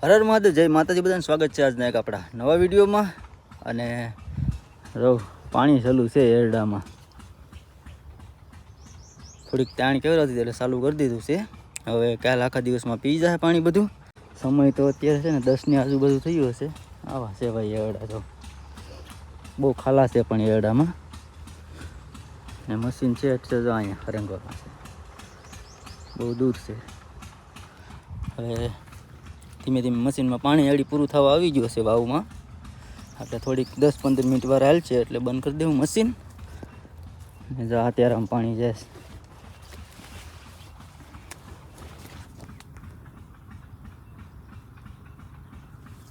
હર હર મહાદેવ, જય માતાજી, બધાને સ્વાગત છે આજના એક આપણા નવા વિડીયોમાં. અને પાણી ચાલુ છે એરડામાં, થોડીક તાણ કેવી હતી એટલે ચાલુ કરી દીધું છે. હવે કાલ આખા દિવસમાં પી જાય પાણી બધું. સમય તો અત્યારે છે ને 10ની આજુબાજુ થયું હશે. આવા છે ભાઈ એરડા, તો બહુ ખાલા છે પણ એરડામાં. ને મશીન છે એટલે જો અહીંયા હરંગવામાં છે, બહુ દૂર છે. હવે ધીમે ધીમે મશીનમાં પાણી એડી પૂરું થવા આવી ગયું હશે વાવમાં. એટલે થોડીક 10-15 મિનિટ વાર હાલ છે એટલે બંધ કરી દેવું મશીન. ને જો અત્યારે આમ પાણી જાય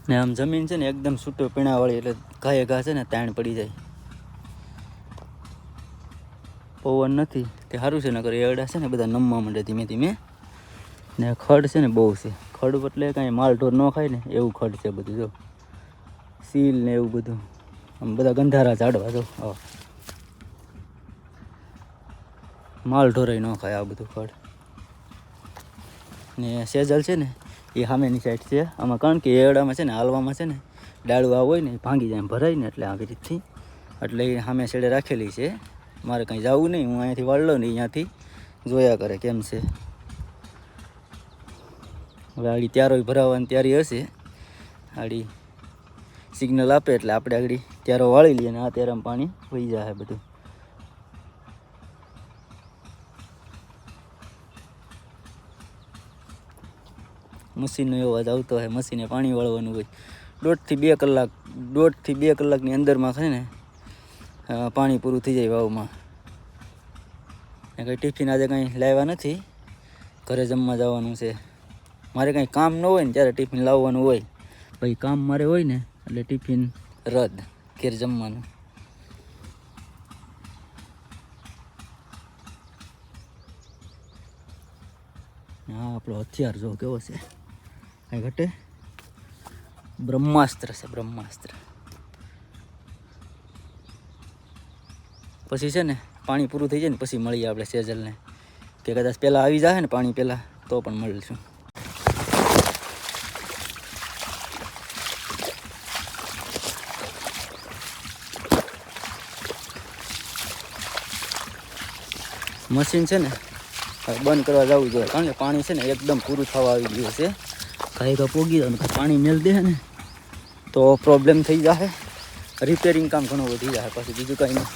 ને. આમ જમીન છે ને એકદમ છૂટો પીણાવાળી, એટલે ઘાએ ઘા છે ને તાણ પડી જાય. પવન નથી તે સારું છે, નકર એરડા છે ને બધા નમવા માંડે ધીમે ધીમે. ને ખડ છે ને બહુ છે, ખડ એટલે કાંઈ માલઢોર ન ખાય ને એવું ખડ છે બધું. જો સીલ ને એવું બધું, આમ બધા ગંધારા ઝાડવા. જો માલઢોરે ન ખાય આ બધું ખડ. ને સેજલ છે ને એ સામેની સાઈડ છે. આમાં કારણ કે એરડામાં છે ને હાલવામાં છે ને ડાળું આ હોય ને એ ભાંગી જાય, ભરાય ને એટલે આવી રીતથી. એટલે એ સામે છેડે રાખેલી છે. મારે કંઈ જવું નહીં, હું અહીંયાથી વાળ લઉં ને અહીંયાથી જોયા કરે કેમ છે. હવે આડી ત્યારો ભરાવાની તૈયારી હશે. આડી સિગ્નલ આપે એટલે આપણે આગળ ત્યારો વાળી લઈએ, ને આ ત્યારામાં પાણી વહી જાય બધું. મશીનનો એવો અવાજ આવતો હોય, મશીને પાણી વાળવાનું હોય. 1.5 થી 2 કલાકની અંદરમાં છે ને પાણી પૂરું થઈ જાય વાવમાં. ને કંઈ ટિફિન આજે કંઈ લાવ્યા નથી, ઘરે જમવા જવાનું છે. મારે કંઈ કામ ન હોય ને ત્યારે ટિફિન લાવવાનું હોય. ભાઈ કામ મારે હોય ને એટલે ટિફિન રદ, ઘેર જમવાનું. હા, આપણો હથિયાર જો કેવો છે, કાંઈ ઘટે. બ્રહ્માસ્ત્ર છે, બ્રહ્માસ્ત્ર. પછી છે ને પાણી પૂરું થઈ જાય ને પછી મળીએ આપણે સેજલને, કે કદાચ પહેલાં આવી જાય ને પાણી પહેલાં તો પણ મળીશું. મશીન છે ને હવે બંધ કરવા જવું જોઈએ, કારણ કે પાણી છે ને એકદમ પૂરું થવા આવી ગયું છે. કાંઈ કાં પોગી જાય ને પાણી મેળ દે ને તો પ્રોબ્લેમ થઈ જાય. રિપેરિંગ કામ ઘણું વધી જાય પછી, બીજું કંઈ નહીં.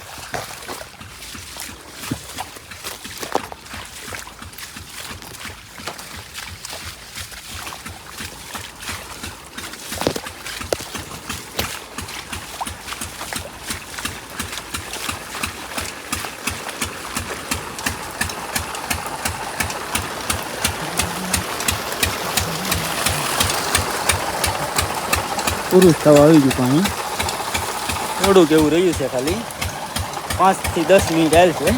પૂરું થવા આવી ગયું પાણી, થોડુંક એવું રહ્યું છે, ખાલી 5 થી 10 મિનિટ હાલ છે.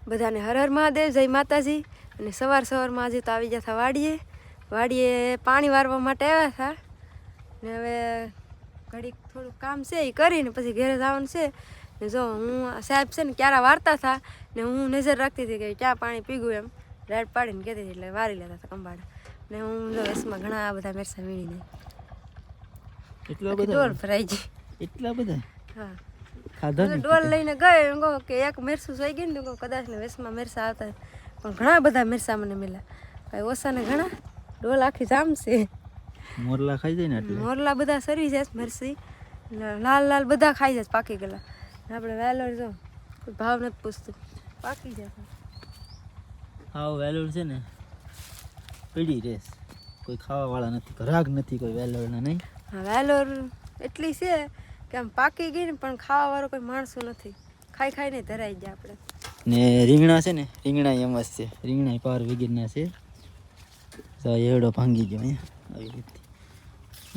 બધાને હર હર મહાદેવ, જય માતાજી. અને સવારમાં આજે તો આવી જતા વાડીએ પાણી વારવા માટે આવ્યા હતા. ને હવે ઘડીક થોડુંક કામ છે એ કરીને પછી ઘરે જવાનું છે. ને જો હું સાહેબ છે ને ક્યારા વારતા હતા ને હું નજર રાખતી હતી કે ક્યાં પાણી પીગું, એમ રેડ પાડીને કહેતી હતી, એટલે વારી લેતા હતા કંબાડા. ને હું જો એસમાં ઘણા બધા મેરસા વીણીને ડોલ ભરાઈ ગઈ. એટલા બધા? હા, ખાધા ડોલ લઈને ગયો કે એક મેરસું જોઈ ગઈ ને તો કદાચ ને વેસમાં મેરસા આવતા, પણ ઘણા બધા મેરસા મને મળ્યા. કાંઈ ઓછા ને ઘણા, ડોલ આખી જામશે. મોરલા ખાઈ જાય ને એટલે મોરલા બધા સરી જાય મરસી, લાલ બધા ખાઈ જાય પાકી ગયેલા. આપણે વેલોર જો કોઈ ભાવ નથી પૂછતું, પાકી જાય. હા, વેલોર છે ને પડી રેસ, કોઈ ખાવા વાળા નથી, ઘરાક નથી કોઈ વેલોરના. નહીં, હા, વેલોર એટલી છે કે આમ પાકી ગઈ ને પણ ખાવા વાળો કોઈ માણસો નથી. ખાઈ ને ધરાઈ જાય આપણે. ને રીંગણા છે ને, રીંગણા એમ જ છે, રીંગણા પાર વગેરેના છે. એવડો ભાંગી ગયો અહીંયા આવી રીતે.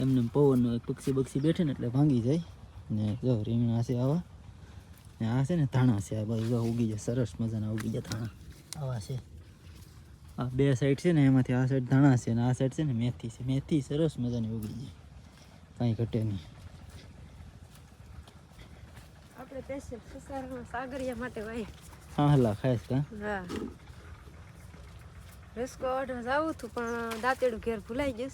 એમને પવન પક્ષી બેઠે ને એટલે ભાંગી જાય. ને જો રીંગણા છે આવા, ને આ છે ને ધાણા છે. આ બાજુ ઉગી જાય, સરસ મજાના ઉગી જાય ધાણા આવા છે. આ બે સાઈડ છે ને એમાંથી આ સાઈડ ધાણા છે ને આ સાઈડ છે ને મેથી છે. મેથી સરસ મજાની ઉગી ગઈ, કાંઈ ઘટે નહીં. આપણે સ્પેશિયલ સસારામાં સાગરિયા માટે ભાઈ. હા હલા ખાઈશ કા. હા, રસકો ઓઢવા જાવું હતું પણ દાંતેડું ઘેર ભૂલાઈ ગયું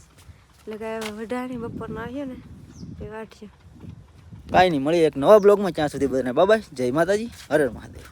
એટલે કે વઢાણી બપોરના આવીએ ને એ વાટશે. કાંઈ નહીં, મળીએ એક નવા બ્લોગમાં. ત્યાં સુધી બધાને બાય બાય. જય માતાજી, હર હર મહાદેવ.